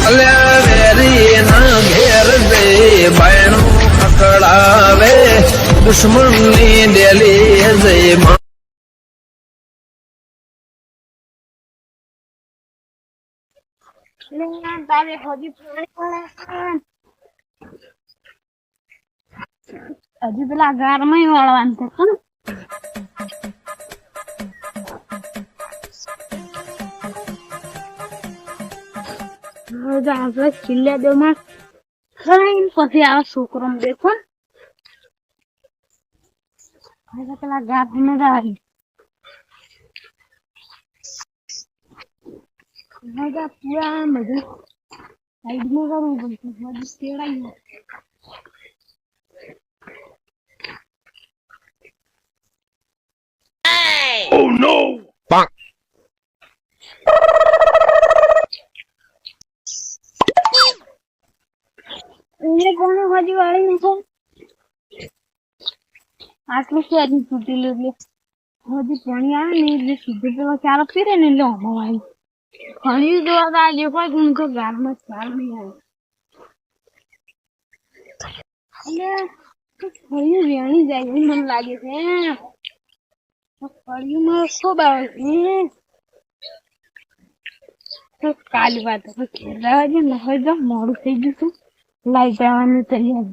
અલ્યા વેરી ના ઘેર દે બાયણો પકડાવે દુશ્મન ની ડેલી જય તારે હજી પેલા ગારમાં વાળવાનું છે કોણ આપડે છેલ્લા દેમાં ખાઈને પછી આવે છોકરો દેખો પેલા ગાર ને આવી પૂરા મધુ સાઈડમાં કરવું પડશે બધું તેડાઈ Oh no! Bonk. ये कौन हजी वाली नहीं આટલું છે હજી તૂટેલું એટલે હજી પાણી આવે ને એટલે સીધું પેલો ચાલો પીરે ને એટલે હમણાં ઘણી જોવા આજે કોઈ ગુણ તો ગારમાં ચાલ નહીં આવે એટલે ફળિયું વેણી જાય એવું મને લાગે છે ફળિયુંમાં ખૂબ આવે છે કાલી વાત ખેલાવા જે ન હોય તો મોડું થઈ ગયું હતું લાઈ જવાનું તૈયાર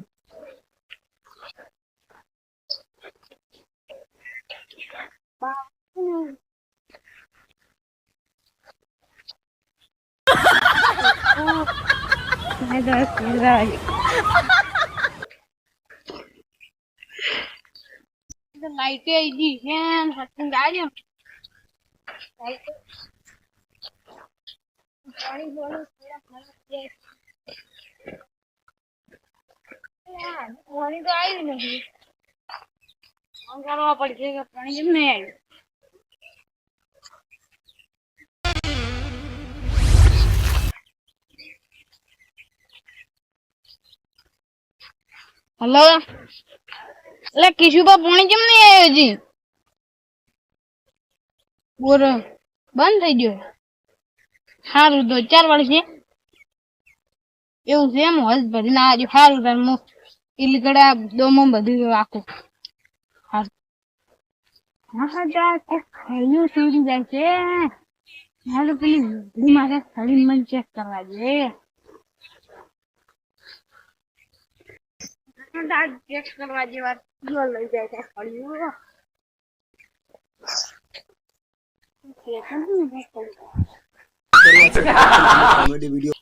लाइट आई है हसन गाड़ी पानी बोलो थोड़ा पानी तो आई नहीं हम करवा पड़ जाएगा पानी जब नहीं आई हेलो એટલે કિશુબા પાણી કેમ નહીં આવ્યો હજી બોર બંધ થઈ ગયો સારું તો 4 વાળી છે એવું છે એમ હજ ભરી ના આજે સારું તાર હું ઈલગડા દોમો બધું આખું હા જા ખાયું સુઈ જાય છે હાલો પેલી મારે શરીર મન ચેક કરવા દે ચેક કરવા જેવા લઈ જાય છે ફળિયું कॉमेडी वीडियो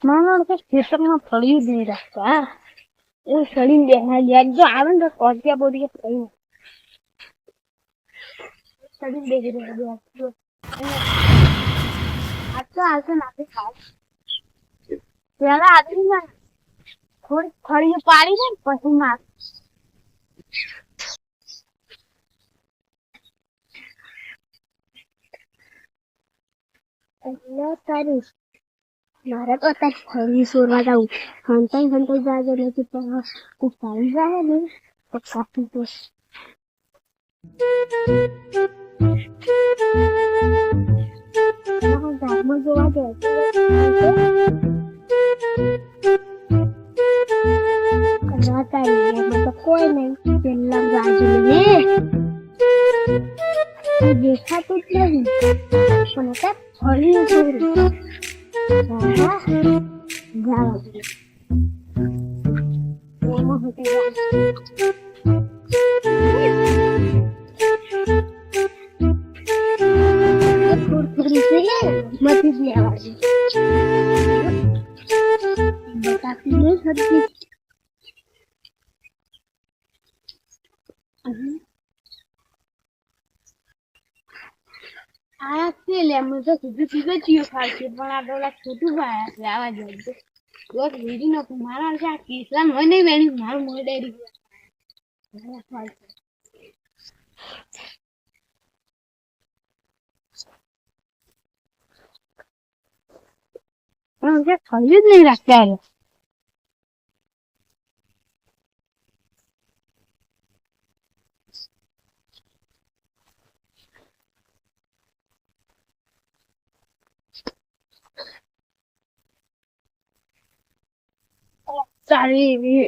मानो के क्षेत्र में फळिયું દે રાખતા એ સળી બેહા યાદ જો આવે ને કોટિયા બોડી ફળિયું સળી બેહી રહ્યા જો આતો નાખી ખાવ પેલા આદમી ના થોડી ફળિયું પાડી ને પછી નાખ એટલે તારી મારે તો અત્યારે ફળિયું સોરવા જાઉં હંતાઈ જાજો નથી પણ ખૂબ સારી જાય ને તો કાપી દો ગામમાં જોવા જાય તો કોઈ નહીં પેલા ગાજુ ને દેખાતું જ નહીં પણ અત્યારે ફળિયું સોરું આ છે લે મને તો સીધું ચીયો ખાશે પણ આ પેલા છોટું ભાઈ છે આવા જાય તો રોજ વેરી નો મારા છે આ કિસાન હોય નહીં વેણી મારું મોય ડેરી પણ જે ખરી જ નહીં રાખતા તારી એવી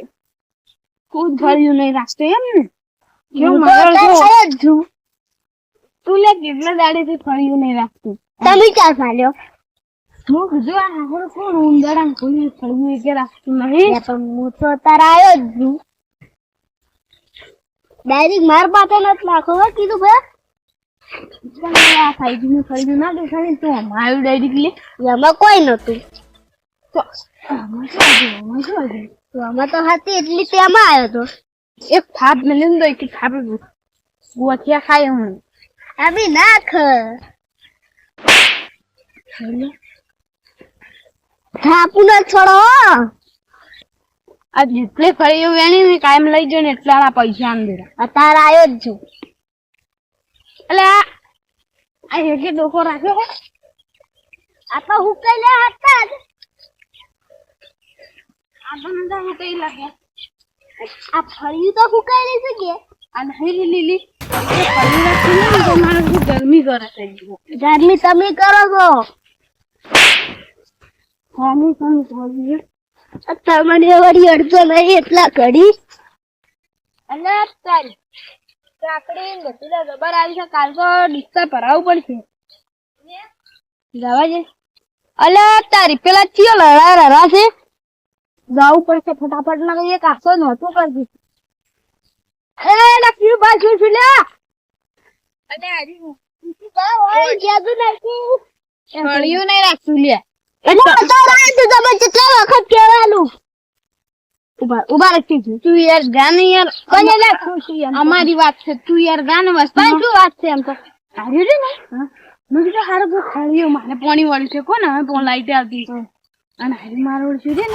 ખુદ ફળિયું નહીં રાખતો એમ ને હું તો મારો અત્યારે જો. આવ્યો જ છું. તું લે કેટલા દાડેથી ફળિયું નહીં રાખતું તમે ક્યાં ફાલ્યો? હું કીધું આ હાકડો કોણ ઉંદરડા ખોલી ફળિયું એકે રાખતું નહીં એ પણ હું તો અત્યારે આવ્યો જ છું. ડાયરેક્ટ માર પાસે નથી નાખો હો કીધું ભાઈ. પણ આ સાઈડનું ફળિયું ના દેખાડે તો અમારું ડાયરેક્ટ લે એમાં કોઈ નતું. તો આમાં શું હતું? આમાં શું હતું? તો આમાં તો હતી એટલી તેમાં આવ્યો તો. એક થાપ મેલે ને તો એક થાપ ગોથિયા ખાય હું અભી નાખ. થાપુ ન છોડો હો. આ જેટલે ફળિયું વેણી ને કાયમ લઈ જાય ને એટલા પૈસા આમ દેરા અત્યારે આવ્યો જ છું. એટલે આ એકે ડોકો રાખ્યો હે આ તો હુકાઈ લે હતા જ. આ તો નતા હું કઈ લાગે આ ફળિયું તો હુકાઈ રહી છે કે આ નહીં લીલી ફળી રાખી ને તો મારે બહુ ગરમી કરે છે ગરમી તમે કરો છો. હોમી પણ થોડી તમને વળી અડતો નહીં એટલા ઘડી. અને તારી કાકડી ને બધું જબર આવી છે કાલ તો ડિસ્કા ભરાવવું પડશે જવા છે અલે તારી પેલા ચિયો લડા છે જવું પડશે ફટાફટ ના કહીએ કાસો નહોતું કરતી એ લક્ષ્મી બાજુ છું લે અને ઓય જાદુ નાખી. ફળિયું નહીં રાખતું લે એટલે તો રાત તમે કેટલા વખત કહેવાનું. ઉભા રાખી તું યાર ગાન યાર કોને લાગતું છે એમ? અમારી વાત છે તું યાર ગાન વસ્તુ પણ શું વાત છે એમ તો? હાર્યું રે ને મેં કીધું હારું બહુ ખાડ્યું મારે પાણી વાળ્યું છે કોને હવે પોણ લાઈટે આવતી અને હારી મારું છે ને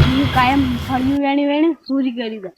હું કાયમ ફળિયું વેણી વેણી પૂરી કરી દે